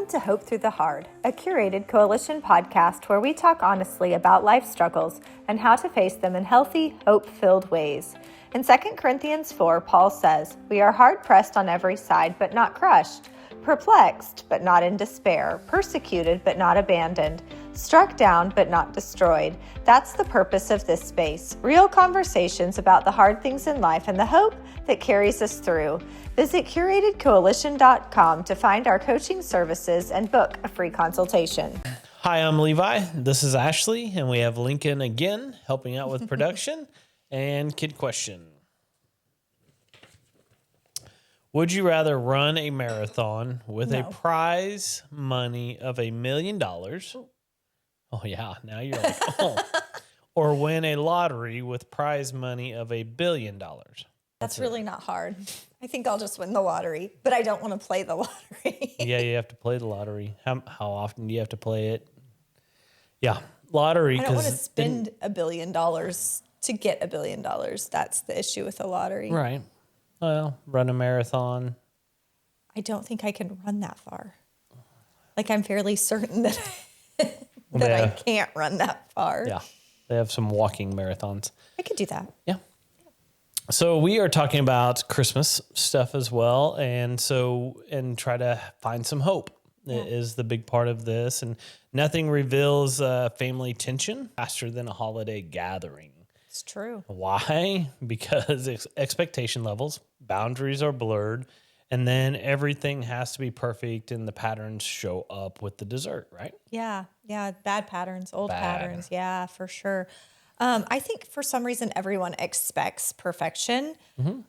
Welcome to Hope Through the Hard, a curated coalition podcast where we talk honestly about life struggles and how to face them in healthy, hope-filled ways. In 2 Corinthians 4, Paul says, "We are hard-pressed on every side, but not crushed, perplexed, but not in despair, persecuted, but not abandoned, struck down, but not destroyed." That's the purpose of this space. Real conversations about the hard things in life and the hope that carries us through. Visit curatedcoalition.com to find our coaching services and book a free consultation. Hi, I'm Levi. This is Ashley, and we have Lincoln again helping out with production. And kid question. Would you rather run a marathon with a prize money of $1 million? Oh, yeah. Now you're like, oh. Or win a lottery with prize money of $1 billion? That's really not hard. I think I'll just win the lottery, but I don't want to play the lottery. Yeah, you have to play the lottery. How often do you have to play it? Yeah, lottery. I don't want to spend $1 billion to get $1 billion. That's the issue with the lottery. Right. Well, run a marathon. I don't think I can run that far. Like, I'm fairly certain that I can't run that far. Yeah, they have some walking marathons. I could do that. Yeah. So we are talking about Christmas stuff as well. And try to find some hope is the big part of this. And nothing reveals family tension faster than a holiday gathering. It's true. Why? Because expectation levels, boundaries are blurred, and then everything has to be perfect and the patterns show up with the dessert, right? Yeah. Bad patterns, old patterns. Yeah, for sure. I think for some reason everyone expects perfection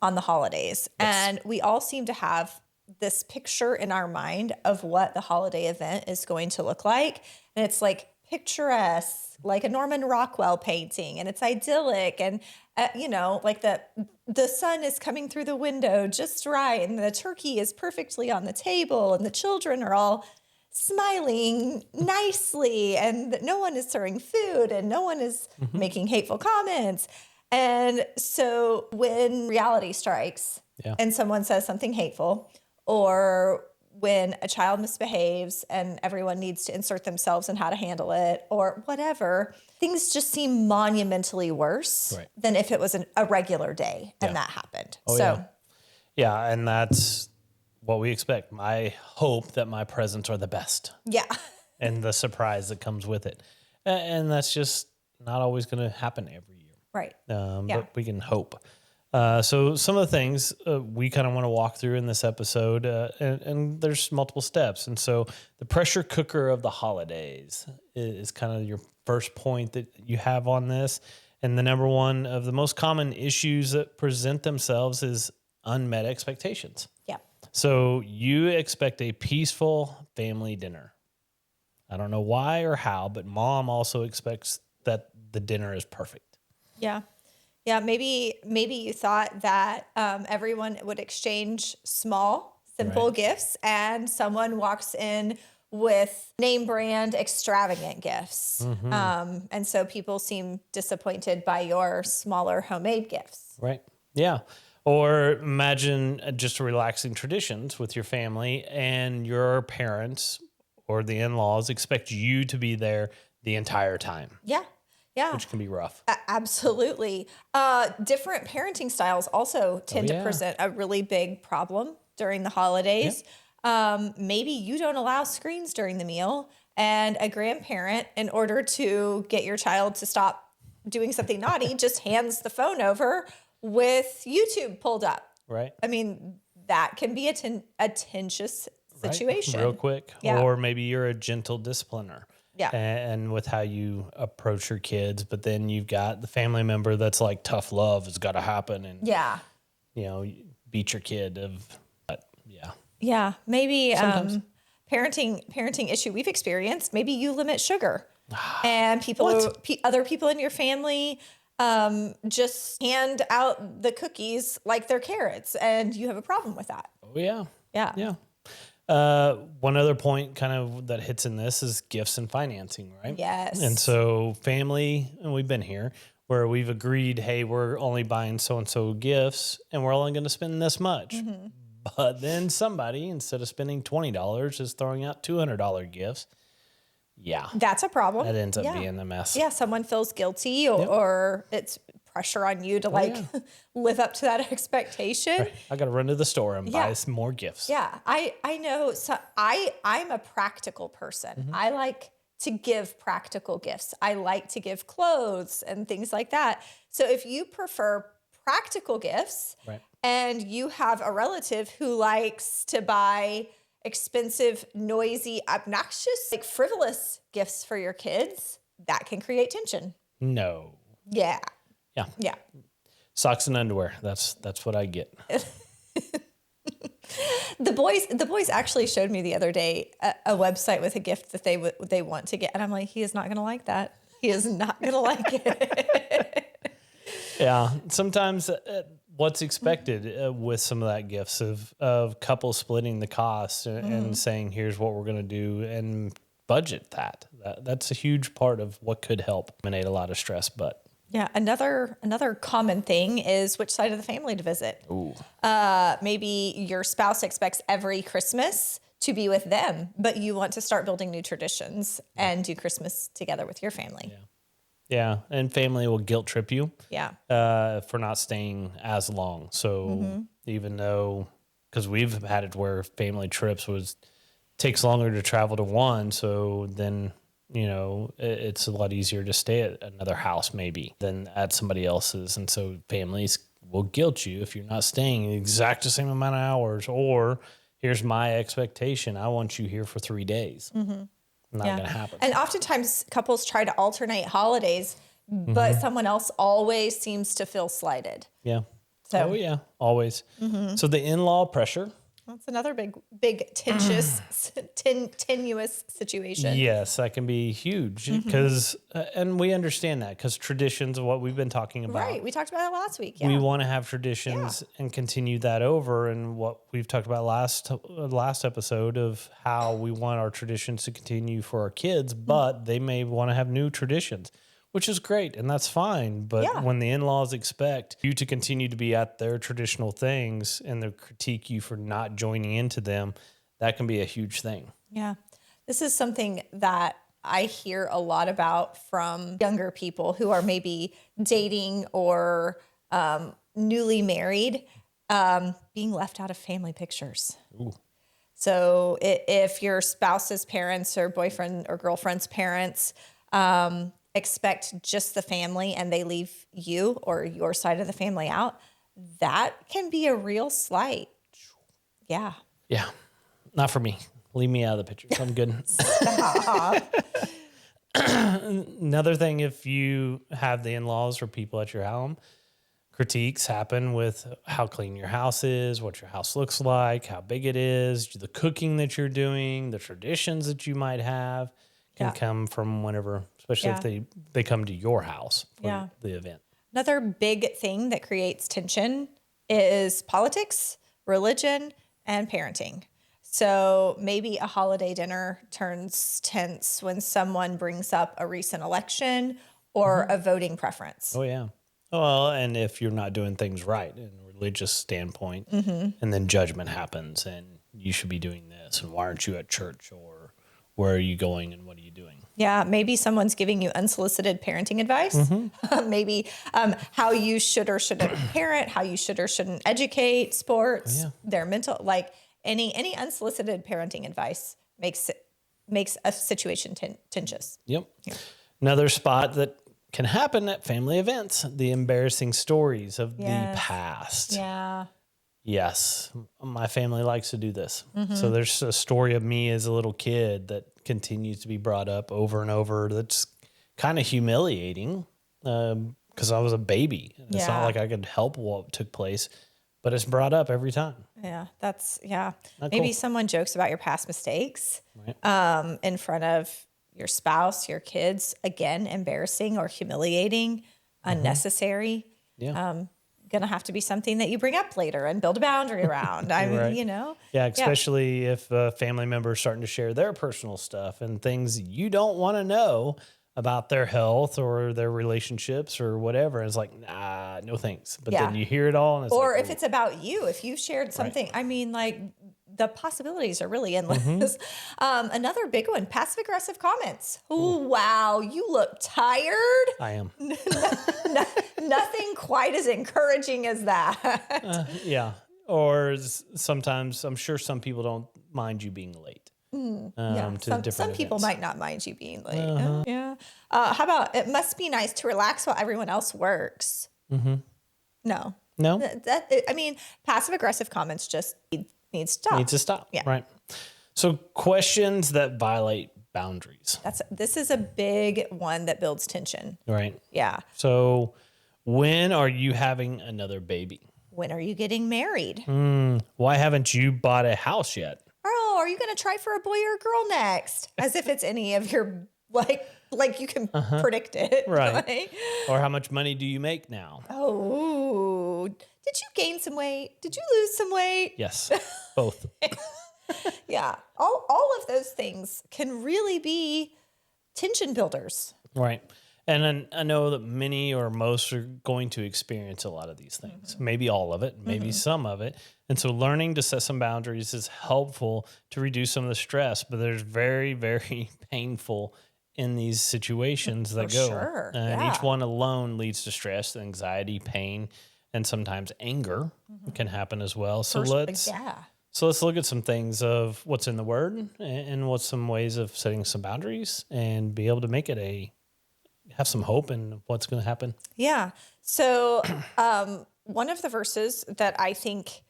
on the holidays. Yes. And we all seem to have this picture in our mind of what the holiday event is going to look like. And it's like picturesque, like a Norman Rockwell painting, and it's idyllic. And, like the sun is coming through the window just right. And the turkey is perfectly on the table, and the children are all smiling nicely, and no one is serving food, and no one is making hateful comments. And so when reality strikes and someone says something hateful, or when a child misbehaves and everyone needs to insert themselves in how to handle it, or whatever, things just seem monumentally worse than if it was a regular day and that happened. Yeah, and that's what we expect. I hope that my presents are the best. Yeah. And the surprise that comes with it. And that's just not always going to happen every year. Right. But we can hope. So some of the things we kind of want to walk through in this episode, and there's multiple steps. And so the pressure cooker of the holidays is kind of your first point that you have on this. And the number one of the most common issues that present themselves is unmet expectations. Yeah. So you expect a peaceful family dinner. I don't know why or how, but mom also expects that the dinner is perfect. Yeah. Yeah, maybe you thought that everyone would exchange small, simple gifts, and someone walks in with name brand extravagant gifts. And so people seem disappointed by your smaller homemade gifts. Right. Yeah. Or imagine just relaxing traditions with your family, and your parents or the in-laws expect you to be there the entire time. Yeah. Yeah. Which can be rough. Absolutely. Different parenting styles also tend to present a really big problem during the holidays. Yeah. Maybe you don't allow screens during the meal, and a grandparent, in order to get your child to stop doing something naughty, just hands the phone over with YouTube pulled up. Right. I mean, that can be a tense situation. Real quick. Yeah. Or maybe you're a gentle discipliner. Yeah. And with how you approach your kids, but then you've got the family member that's like, tough love has got to happen. And, beat your kid Yeah. Maybe parenting issue we've experienced. Maybe you limit sugar and other people in your family just hand out the cookies like they're carrots, and you have a problem with that. Oh, yeah. Yeah. Yeah. One other point kind of that hits in this is gifts and financing, right? Yes. And so family, and we've been here, where we've agreed, hey, we're only buying so-and-so gifts, and we're only going to spend this much. But then somebody, instead of spending $20, is throwing out $200 gifts. Yeah. That's a problem. That ends up being a mess. Yeah, someone feels guilty or it's pressure on you to live up to that expectation. Right. I got to run to the store and buy some more gifts. Yeah, I know. So I'm a practical person. I like to give practical gifts. I like to give clothes and things like that. So if you prefer practical gifts and you have a relative who likes to buy expensive, noisy, obnoxious, like frivolous gifts for your kids, that can create tension. No. Yeah. Yeah. Yeah. Socks and underwear. That's what I get. The boys actually showed me the other day a website with a gift that they want to get, and I'm like, he is not going to like that. He is not going to like it. Yeah. Sometimes what's expected with some of that gifts of couples splitting the costs and saying, here's what we're going to do, and budget that's a huge part of what could help eliminate a lot of stress. But yeah, another common thing is which side of the family to visit. Ooh. Maybe your spouse expects every Christmas to be with them, but you want to start building new traditions and do Christmas together with your family. Yeah, and family will guilt trip you. Yeah. For not staying as long. So even though, because we've had it where family trips takes longer to travel to one, so then it's a lot easier to stay at another house maybe than at somebody else's, and so families will guilt you if you're not staying the exact same amount of hours. Or here's my expectation: I want you here for 3 days. Not going to happen. And oftentimes couples try to alternate holidays, but someone else always seems to feel slighted. Yeah. So, oh yeah, always. So the in-law pressure. That's another big tenuous situation. Yes, that can be huge because, and we understand that because traditions of what we've been talking about. Right. We talked about it last week. Yeah. We want to have traditions and continue that over. And what we've talked about last episode of how we want our traditions to continue for our kids, but they may want to have new traditions, which is great. And that's fine. But when the in-laws expect you to continue to be at their traditional things and they critique you for not joining into them, that can be a huge thing. Yeah. This is something that I hear a lot about from younger people who are maybe dating or newly married, being left out of family pictures. Ooh. So if your spouse's parents or boyfriend or girlfriend's parents expect just the family and they leave you or your side of the family out, that can be a real slight. Yeah. Yeah. Not for me. Leave me out of the picture. I'm good. Stop. Another thing, if you have the in-laws or people at your home, critiques happen with how clean your house is, what your house looks like, how big it is, the cooking that you're doing, the traditions that you might have can come from whenever, especially if they come to your house for the event. Another big thing that creates tension is politics, religion, and parenting. So maybe a holiday dinner turns tense when someone brings up a recent election or a voting preference. Oh, yeah. Well, and if you're not doing things right in a religious standpoint, and then judgment happens and you should be doing this, and why aren't you at church, or where are you going and what are you doing? Yeah, maybe someone's giving you unsolicited parenting advice. Maybe how you should or shouldn't parent, how you should or shouldn't educate, sports, their mental, like any unsolicited parenting advice makes a situation tenuous. Yep. Yeah. Another spot that can happen at family events, the embarrassing stories of the past. Yeah. Yes, my family likes to do this. So there's a story of me as a little kid that continues to be brought up over and over. That's kind of humiliating because I was a baby. It's not like I could help what took place, but it's brought up every time. Yeah, that's Not cool. Maybe someone jokes about your past mistakes in front of your spouse, your kids. Again, embarrassing or humiliating, unnecessary. Yeah. Going to have to be something that you bring up later and build a boundary around. I mean, Yeah, especially if a family member is starting to share their personal stuff and things you don't want to know. about their health or their relationships or whatever. It's like, nah, no thanks. But Yeah. then you hear it all, and it's Or like, if it's about you, if you've shared something, I mean, like the possibilities are really endless. Another big one, passive aggressive comments. Oh, wow, you look tired. I am. Nothing quite as encouraging as that. Yeah. Or sometimes I'm sure some people don't mind you being late. Yeah, To some different people events. might not mind you being late. Yeah. How about it must be nice to relax while everyone else works? No. No? I mean, passive aggressive comments just needs to stop. Needs to stop. Yeah. Right. So questions that violate boundaries. This is a big one that builds tension. Right. Yeah. So when are you having another baby? When are you getting married? Why haven't you bought a house yet? Oh, are you going to try for a boy or a girl next? As if it's any of your, like you can predict it. Right. Like, Or how much money do you make now? oh, did you gain some weight? Did you lose some weight? Yes, both. Yeah. All of those things can really be tension builders. Right. And then I know that many or most are going to experience a lot of these things, maybe all of it, maybe some of it. And so learning to set some boundaries is helpful to reduce some of the stress, but there's very, very painful in these situations that go. Sure. And Yeah. each one alone leads to stress, anxiety, pain, and sometimes anger can happen as well. So let's look at some things of what's in the Word and what's some ways of setting some boundaries and be able to make it have some hope in what's going to happen. Yeah. So one of the verses that I think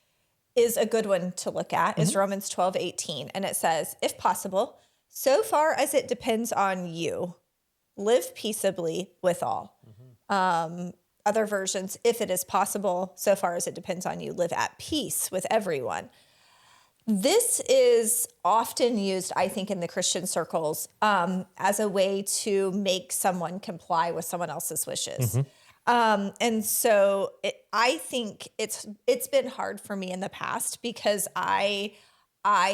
is a good one to look at is Romans 12:18. And it says, if possible, so far as it depends on you, live peaceably with all. Other versions, if it is possible, so far as it depends on you, live at peace with everyone. This is often used, I think, in the Christian circles as a way to make someone comply with someone else's wishes. And so I think it's been hard for me in the past because I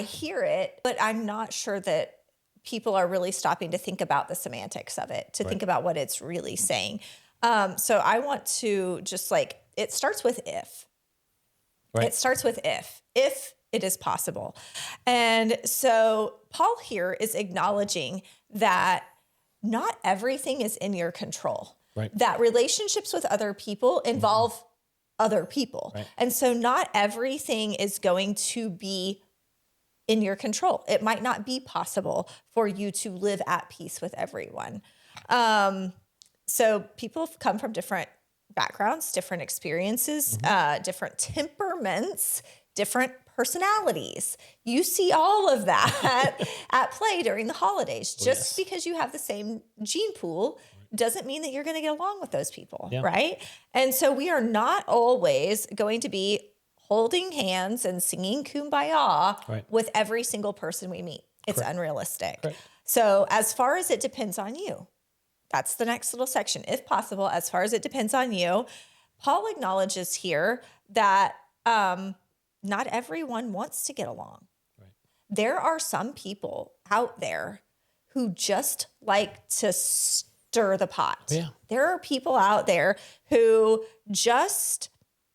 hear it, but I'm not sure that people are really stopping to think about the semantics of it, to think about what it's really saying. So I want to just it starts with if. Right. It starts with if it is possible. And so Paul here is acknowledging that not everything is in your control. Right. That relationships with other people involve other people. Right. And so not everything is going to be in your control. It might not be possible for you to live at peace with everyone. So people come from different backgrounds, different experiences, different temperaments, different personalities. You see all of that at play during the holidays. Just because you have the same gene pool doesn't mean that you're going to get along with those people, right? And so we are not always going to be holding hands and singing Kumbaya with every single person we meet. It's unrealistic. So as far as it depends on you, that's the next little section. If possible, as far as it depends on you, Paul acknowledges here that not everyone wants to get along. There are some people out there who just like to stir the pot. There are people out there who just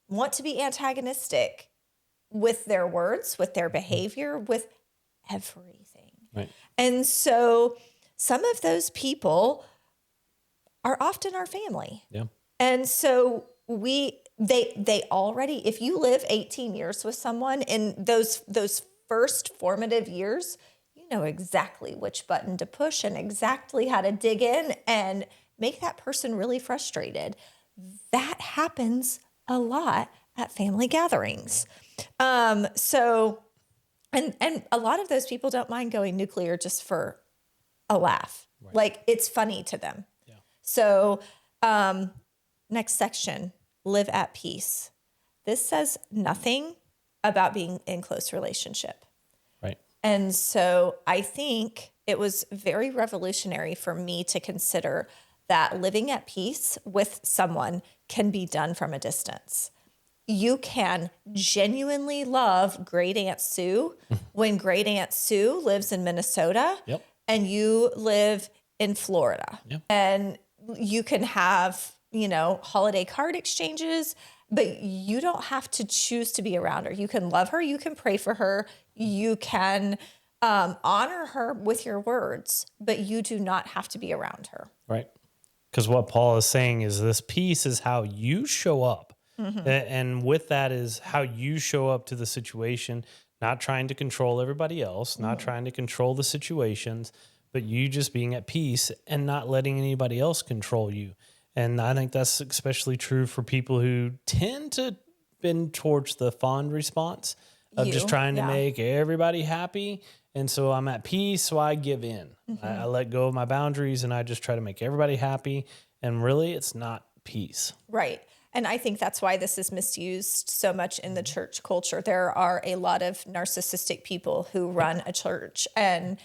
want to be antagonistic with their words, with their behavior, with everything. And so some of those people are often our family. And so they already, if you live 18 years with someone in those first formative years, you know exactly which button to push and exactly how to dig in and make that person really frustrated. That happens a lot at family gatherings. So a lot of those people don't mind going nuclear just for a laugh. Like it's funny to them. So next section, live at peace. This says nothing about being in close relationship. And so I think it was very revolutionary for me to consider that living at peace with someone can be done from a distance. You can genuinely love Great Aunt Sue when Great Aunt Sue lives in Minnesota and you live in Florida. Yeah. And you can have, holiday card exchanges, but you don't have to choose to be around her. You can love her. You can pray for her. You can honor her with your words, but you do not have to be around her. Right. Because what Paul is saying is this peace is how you show up. And with that is how you show up to the situation, not trying to control everybody else, not trying to control the situations, but you just being at peace and not letting anybody else control you. And I think that's especially true for people who tend to bend towards the fond response of just trying to make everybody happy. And so I'm at peace, so I give in. I let go of my boundaries and I just try to make everybody happy. And really, it's not peace. Right. And I think that's why this is misused so much in the church culture. There are a lot of narcissistic people who run a church. And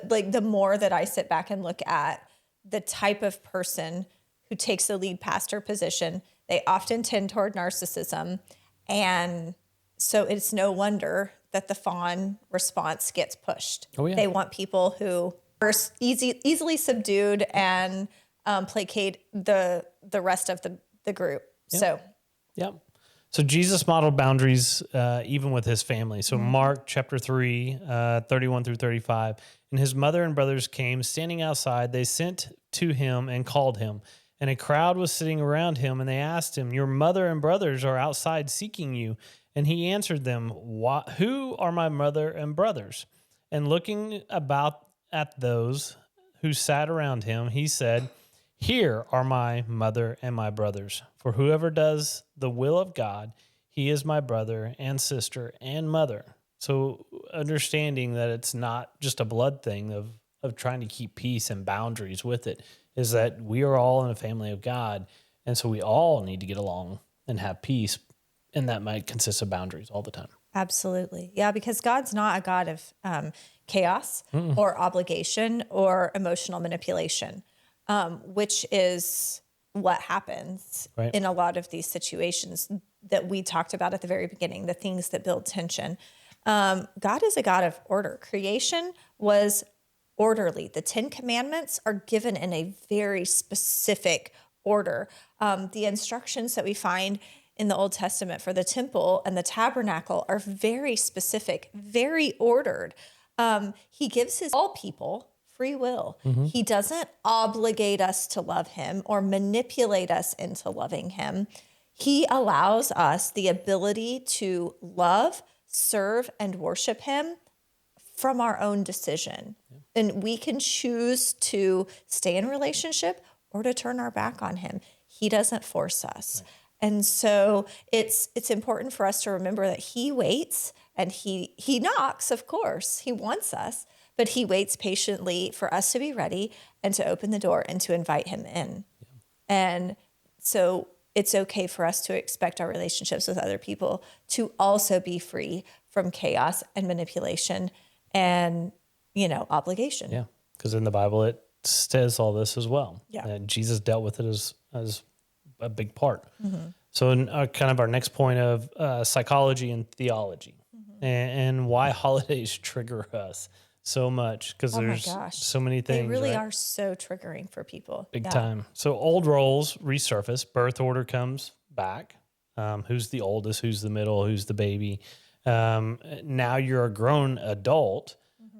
like the more that I sit back and look at the type of person who takes the lead pastor position, they often tend toward narcissism. And so it's no wonder that the fawn response gets pushed. Oh, yeah. They want people who are easily subdued and placate the rest of the group. Yep. So Jesus modeled boundaries even with his family. So Mark chapter 3, 31 through 35. And his mother and brothers came, standing outside. They sent to him and called him. And a crowd was sitting around him, and they asked him, "Your mother and brothers are outside seeking you." And he answered them, "Who are my mother and brothers?" And looking about at those who sat around him, he said, "Here are my mother and my brothers. For whoever does the will of God, he is my brother and sister and mother." So understanding that it's not just a blood thing of trying to keep peace and boundaries with it, is that we are all in a family of God. And so we all need to get along and have peace. And that might consist of boundaries all the time. Absolutely. Yeah, because God's not a God of chaos or obligation or emotional manipulation, which is what happens in a lot of these situations that we talked about at the very beginning, the things that build tension. God is a God of order. Creation was orderly. The 10 Commandments are given in a very specific order. The instructions that we find in the Old Testament for the temple and the tabernacle are very specific, very ordered. He gives all people free will. He doesn't obligate us to love him or manipulate us into loving him. He allows us the ability to love, serve, and worship him from our own decision. And we can choose to stay in relationship or to turn our back on him. He doesn't force us. Right. And so it's important for us to remember that he waits and he knocks, of course. He wants us, but he waits patiently for us to be ready and to open the door and to invite him in. Yeah. And so it's okay for us to expect our relationships with other people to also be free from chaos and manipulation and, obligation. Yeah, because in the Bible, it says all this as well. Yeah. And Jesus dealt with it as a big part. So in kind of our next point of psychology and theology and why holidays trigger us so much, because there's so many things. They really are so triggering for people. Big time. So old roles resurface, birth order comes back. Who's the oldest, who's the middle, who's the baby. Now you're a grown adult,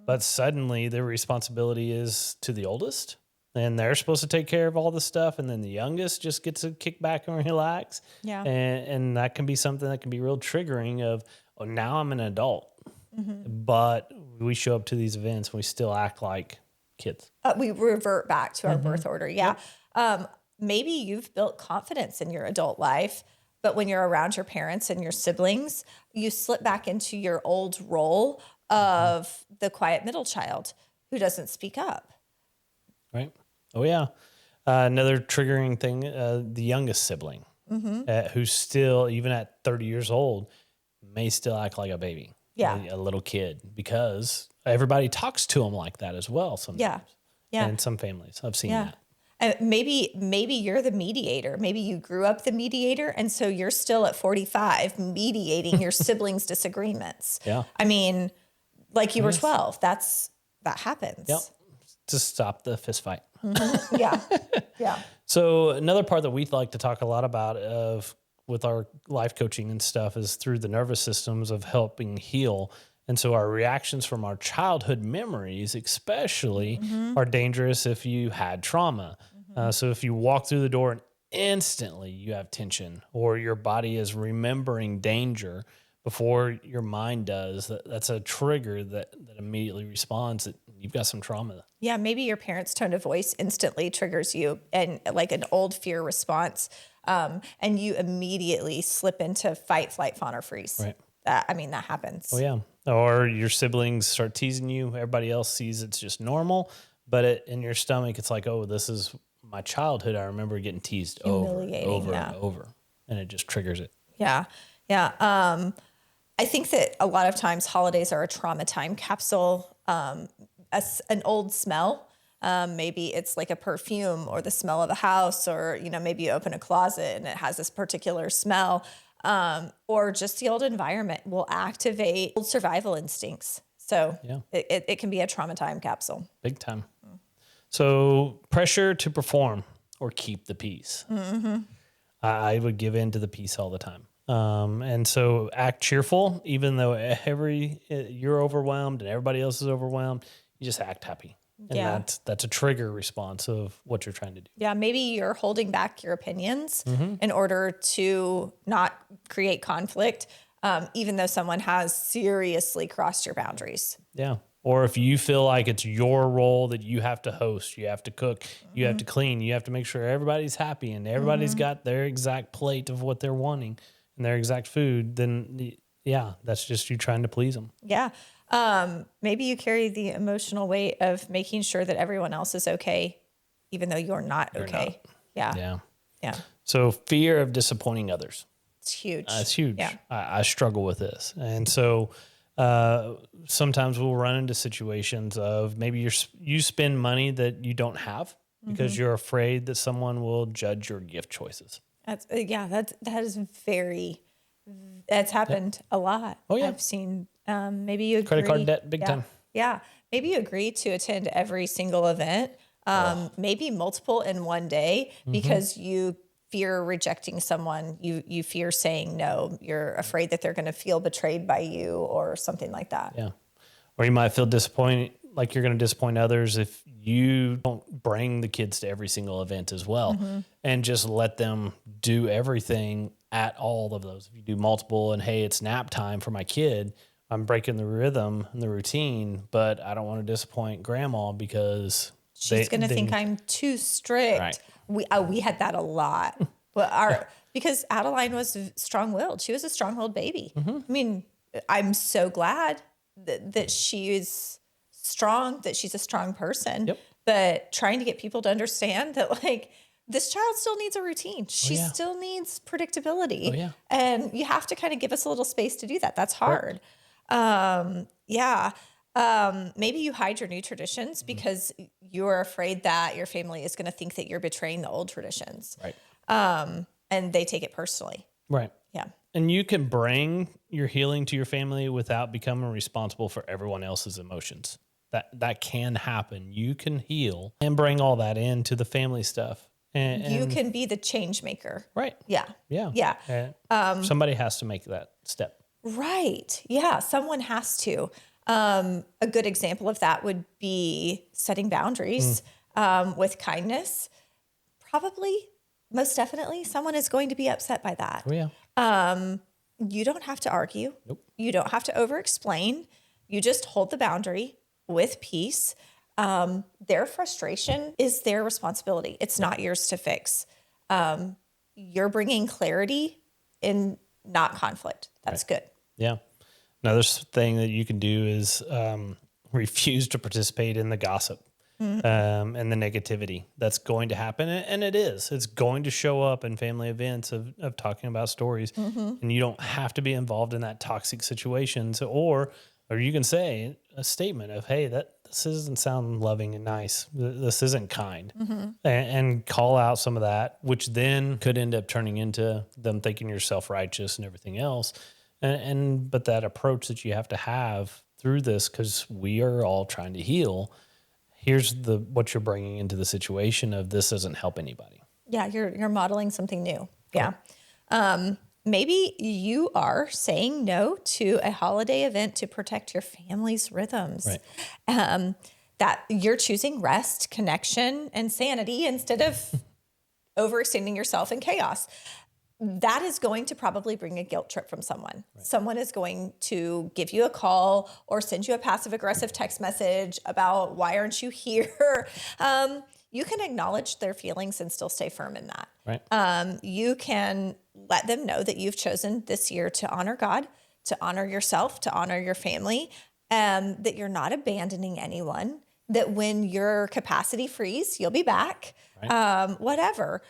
but suddenly the responsibility is to the oldest. And they're supposed to take care of all the stuff. And then the youngest just gets to kick back and relax. Yeah. And that can be something that can be real triggering of, oh, now I'm an adult. But we show up to these events and we still act like kids. We revert back to our birth order. Yeah. Maybe you've built confidence in your adult life, but when you're around your parents and your siblings, you slip back into your old role of the quiet middle child who doesn't speak up. Right. Oh, yeah. Another triggering thing, the youngest sibling, who's still, even at 30 years old, may still act like a baby, a little kid, because everybody talks to them like that as well sometimes. Yeah. And in some families, I've seen that. And maybe you're the mediator. Maybe you grew up the mediator, and so you're still at 45 mediating your siblings' disagreements. Yeah. I mean, like you were 12. That happens. Yep. to stop the fist fight. Yeah. Yeah. So another part that we like to talk a lot about with our life coaching and stuff is through the nervous systems of helping heal. And so our reactions from our childhood memories, especially, are dangerous if you had trauma. So if you walk through the door and instantly you have tension, or your body is remembering danger before your mind does, that's a trigger that immediately responds that you've got some trauma. Yeah, maybe your parents' tone of voice instantly triggers you and like an old fear response. And you immediately slip into fight, flight, fawn, or freeze. Right. That happens. Oh, yeah. Or your siblings start teasing you. Everybody else sees it's just normal. But in your stomach, it's like, oh, this is my childhood. I remember getting teased over and over. And it just triggers it. Yeah. Yeah. I think that a lot of times holidays are a trauma time capsule, an old smell. Maybe it's like a perfume or the smell of a house, or, maybe you open a closet and it has this particular smell, or just the old environment will activate old survival instincts. So it can be a trauma time capsule. Big time. So pressure to perform or keep the peace. I would give in to the peace all the time. And so act cheerful, even though you're overwhelmed and everybody else is overwhelmed, you just act happy. And that's a trigger response of what you're trying to do. Yeah, maybe you're holding back your opinions in order to not create conflict, even though someone has seriously crossed your boundaries. Yeah. Or if you feel like it's your role that you have to host, you have to cook, you have to clean, you have to make sure everybody's happy and everybody's got their exact plate of what they're wanting and their exact food, then that's just you trying to please them. Yeah. Maybe you carry the emotional weight of making sure that everyone else is okay, even though you're not okay. Yeah. Yeah. So fear of disappointing others. It's huge. It's huge. Yeah. I struggle with this. And so sometimes we'll run into situations of maybe you spend money that you don't have because you're afraid that someone will judge your gift choices. That's happened a lot. Oh, yeah. I've seen, maybe you agree. Credit card debt, big time. Yeah. Maybe you agree to attend every single event, maybe multiple in one day, because you fear rejecting someone. You fear saying no. You're afraid that they're going to feel betrayed by you or something like that. Yeah. Or you might feel disappointed, like you're going to disappoint others if you don't bring the kids to every single event as well and just let them do everything at all of those. If you do multiple and, hey, it's nap time for my kid, I'm breaking the rhythm and the routine, but I don't want to disappoint grandma because she's going to think I'm too strict. Right. We had that a lot. But because Adeline was strong-willed. She was a strong-willed baby. I mean, I'm so glad that she is strong, that she's a strong person. Yep. But trying to get people to understand that, like, this child still needs a routine. She still needs predictability. Oh, yeah. And you have to kind of give us a little space to do that. That's hard. Maybe you hide your new traditions because you're afraid that your family is going to think that you're betraying the old traditions. Right. And they take it personally. Right. Yeah. And you can bring your healing to your family without becoming responsible for everyone else's emotions. That can happen. You can heal and bring all that into the family stuff. And you can be the change maker. Right. Yeah. Yeah. Yeah. Somebody has to make that step. Right. Yeah. Someone has to. A good example of that would be setting boundaries with kindness. Probably, most definitely, someone is going to be upset by that. Oh, yeah. You don't have to argue. Nope. You don't have to over-explain. You just hold the boundary with peace. Their frustration is their responsibility. It's not yours to fix. You're bringing clarity in, not conflict. That's good. Yeah. Another thing that you can do is refuse to participate in the gossip and the negativity that's going to happen. And it is. It's going to show up in family events of talking about stories. And you don't have to be involved in that toxic situations. Or you can say a statement of, hey, this doesn't sound loving and nice. This isn't kind. And call out some of that, which then could end up turning into them thinking you're self-righteous and everything else. But that approach that you have to have through this, because we are all trying to heal here's what you're bringing into the situation of this doesn't help anybody. Yeah, you're modeling something new. Yeah. Maybe you are saying no to a holiday event to protect your family's rhythms. Right. That you're choosing rest, connection, and sanity instead of overextending yourself in chaos. That is going to probably bring a guilt trip from someone. Right. Someone is going to give you a call or send you a passive aggressive text message about why aren't you here? You can acknowledge their feelings and still stay firm in that. Right. You can let them know that you've chosen this year to honor God, to honor yourself, to honor your family, that you're not abandoning anyone, that when your capacity frees, you'll be back, right. Whatever.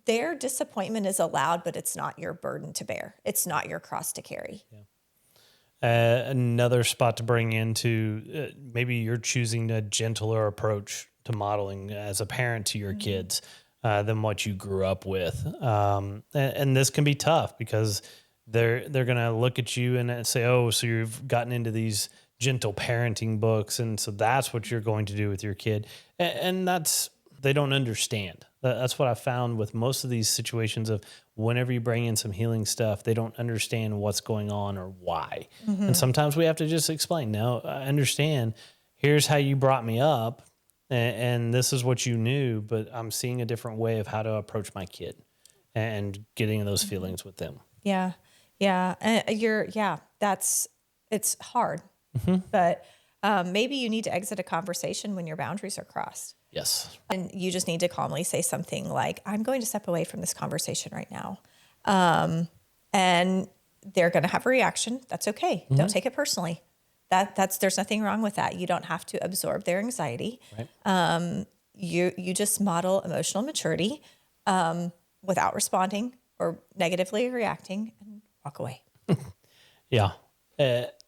Their disappointment is allowed, but it's not your burden to bear. It's not your cross to carry. Yeah. Another spot to bring into maybe you're choosing a gentler approach to modeling as a parent to your mm-hmm. kids than what you grew up with. And this can be tough because they're going to look at you and say, oh, so you've gotten into these gentle parenting books. And so that's what you're going to do with your kid. And they don't understand. That's what I found with most of these situations of whenever you bring in some healing stuff, they don't understand what's going on or why. Mm-hmm. And sometimes we have to just explain, no, I understand. Here's how you brought me up and this is what you knew, but I'm seeing a different way of how to approach my kid and getting those mm-hmm. feelings with them. Yeah. Yeah. It's hard, mm-hmm. but maybe you need to exit a conversation when your boundaries are crossed. Yes. And you just need to calmly say something like, I'm going to step away from this conversation right now. And they're going to have a reaction. That's okay. Mm-hmm. Don't take it personally. There's nothing wrong with that. You don't have to absorb their anxiety. Right. You just model emotional maturity without responding or negatively reacting and walk away. Yeah.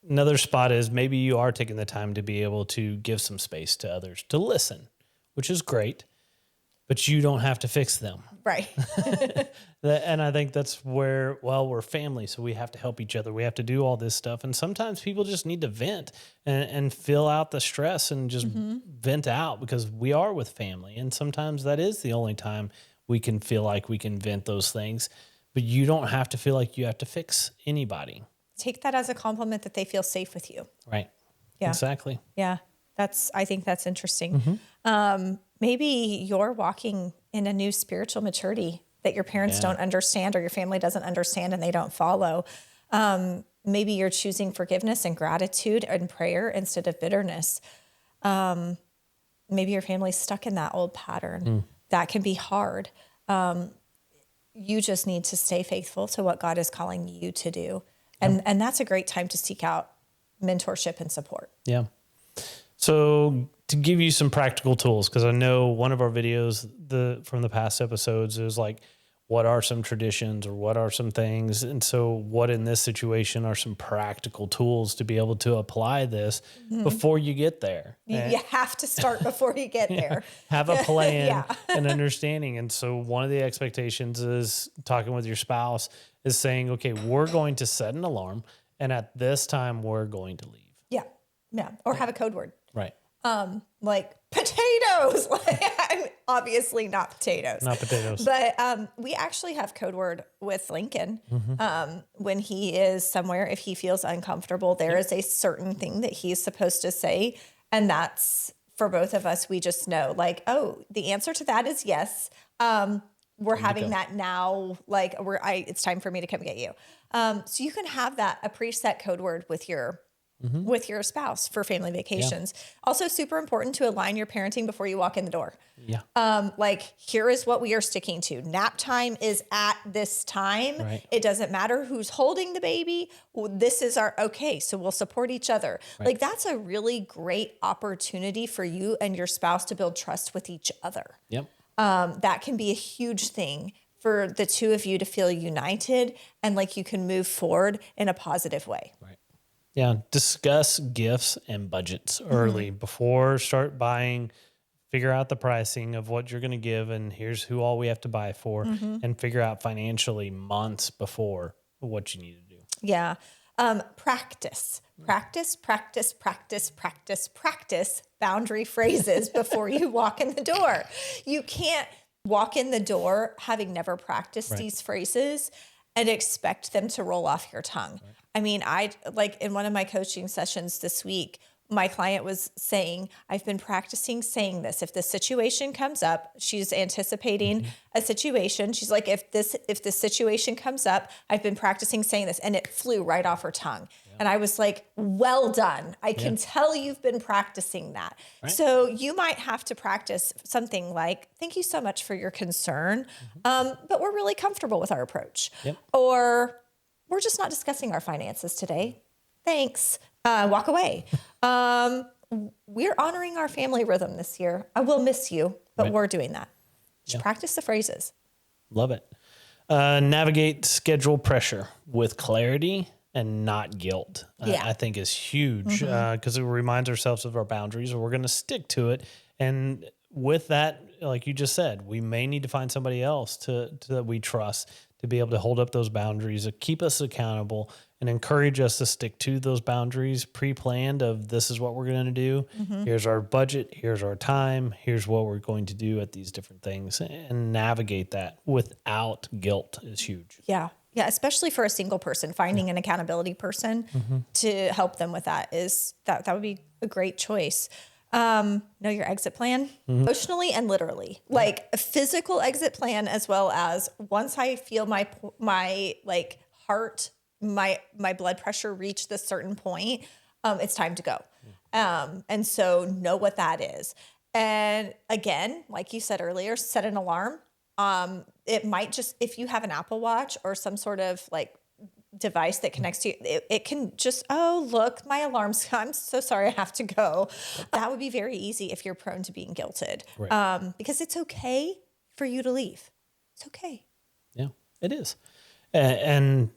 Another spot is maybe you are taking the time to be able to give some space to others to listen, which is great, but you don't have to fix them. Right. And I think that's where, we're family, so we have to help each other. We have to do all this stuff. And sometimes people just need to vent and fill out the stress and just mm-hmm. vent out because we are with family. And sometimes that is the only time we can feel like we can vent those things. But you don't have to feel like you have to fix anybody. Take that as a compliment that they feel safe with you. Right. Yeah. Exactly. Yeah. I think that's interesting. Mm-hmm. Maybe you're walking in a new spiritual maturity that your parents don't understand or your family doesn't understand and they don't follow. Maybe you're choosing forgiveness and gratitude and prayer instead of bitterness. Maybe your family's stuck in that old pattern. That can be hard. You just need to stay faithful to what God is calling you to do. And that's a great time to seek out mentorship and support. Yeah. So to give you some practical tools, because I know one of our videos from the past episodes is like, what are some traditions or what are some things? And so what in this situation are some practical tools to be able to apply this mm-hmm. before you get there? You have to start before you get there. Have a plan and understanding. And so one of the expectations is talking with your spouse is saying, okay, we're going to set an alarm and at this time we're going to leave. Yeah. Yeah. Or have a code word. Right. Like potatoes. Obviously not potatoes. Not potatoes. But we actually have code word with Lincoln. Mm-hmm. When he is somewhere, if he feels uncomfortable, there is a certain thing that he's supposed to say. And that's for both of us. We just know like, oh, the answer to that is yes. We're having that now. Like it's time for me to come get you. So you can have a preset code word with your spouse for family vacations. Yeah. Also super important to align your parenting before you walk in the door. Yeah. Like here is what we are sticking to. Nap time is at this time. Right. It doesn't matter who's holding the baby. This is so we'll support each other. Right. Like that's a really great opportunity for you and your spouse to build trust with each other. Yep. That can be a huge thing for the two of you to feel united and like you can move forward in a positive way. Right. Yeah, discuss gifts and budgets early before start buying. Figure out the pricing of what you're going to give, and here's who all we have to buy for, and figure out financially months before what you need to do. Yeah, practice Practice, practice, practice, practice, practice boundary phrases before you walk in the door. You can't walk in the door having never practiced these phrases and expect them to roll off your tongue. Right. I mean, I like in one of my coaching sessions this week, my client was saying, I've been practicing saying this. If this situation comes up, she's anticipating a situation. She's like, if this situation comes up, I've been practicing saying this, and it flew right off her tongue. Yeah. And I was like, well done. I can tell you've been practicing that. Right. So you might have to practice something like, thank you so much for your concern, but we're really comfortable with our approach. Yep. Or we're just not discussing our finances today. Thanks. Walk away. We're honoring our family rhythm this year. I will miss you, but we're doing that. Just practice the phrases. Love it. Navigate schedule pressure with clarity and not guilt. I think is huge because it reminds ourselves of our boundaries, and we're going to stick to it. And with that, like you just said, we may need to find somebody else that we trust to be able to hold up those boundaries, to keep us accountable, and encourage us to stick to those boundaries pre-planned of this is what we're going to do. Here's our budget. Here's our time. Here's what we're going to do at these different things, and navigate that without guilt is huge. Yeah. Yeah. Especially for a single person, finding an accountability person to help them with that that would be a great choice. Know your exit plan emotionally and literally, like a physical exit plan, as well as once I feel my like heart, my blood pressure reach this certain point, it's time to go. And so know what that is. And again, like you said earlier, set an alarm. It might just, if you have an Apple Watch or some sort of like device that connects to you, it can just, oh, look, my alarm's, I'm so sorry, I have to go. That would be very easy if you're prone to being guilted, because it's okay for you to leave. It's okay. Yeah, it is. And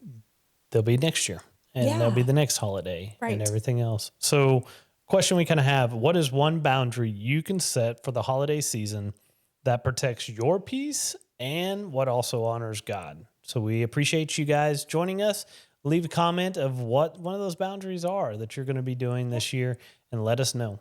there'll be next year, and there'll be the next holiday and everything else. So question we kind of have, what is one boundary you can set for the holiday season that protects your peace and what also honors God? So we appreciate you guys joining us. Leave a comment of what one of those boundaries are that you're going to be doing this year, and let us know.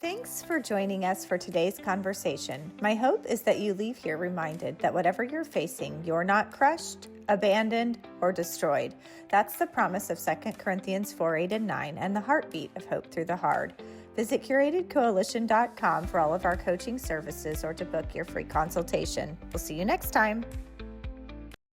Thanks for joining us for today's conversation. My hope is that you leave here reminded that whatever you're facing, you're not crushed, abandoned, or destroyed. That's the promise of 2 Corinthians 4:8-9 and the heartbeat of hope through the hard. Visit curatedcoalition.com for all of our coaching services or to book your free consultation. We'll see you next time.